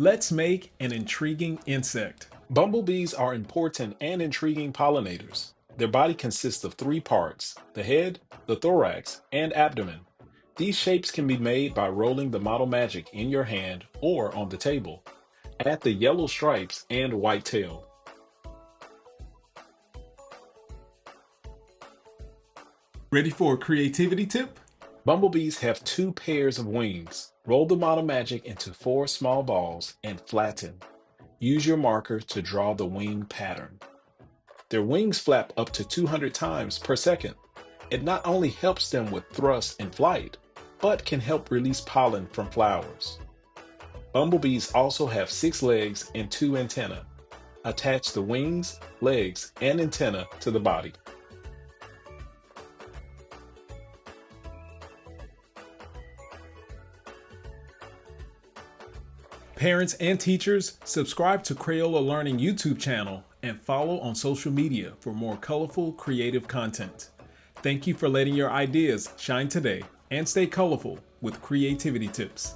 Let's make an intriguing insect. Bumblebees are important and intriguing pollinators. Their body consists of three parts: the head, the thorax, and abdomen. These shapes can be made by rolling the model magic in your hand or on the table. Add the yellow stripes and white tail. Ready for a creativity tip? Bumblebees have two pairs of wings. Roll the model magic into four small balls and flatten. Use your marker to draw the wing pattern. Their wings flap up to 200 times per second. It not only helps them with thrust and flight, but can help release pollen from flowers. Bumblebees also have 6 legs and 2 antennae. Attach the wings, legs, and antennae to the body. Parents and teachers, subscribe to Crayola Learning YouTube channel and follow on social media for more colorful, creative content. Thank you for letting your ideas shine today and stay colorful with creativity tips.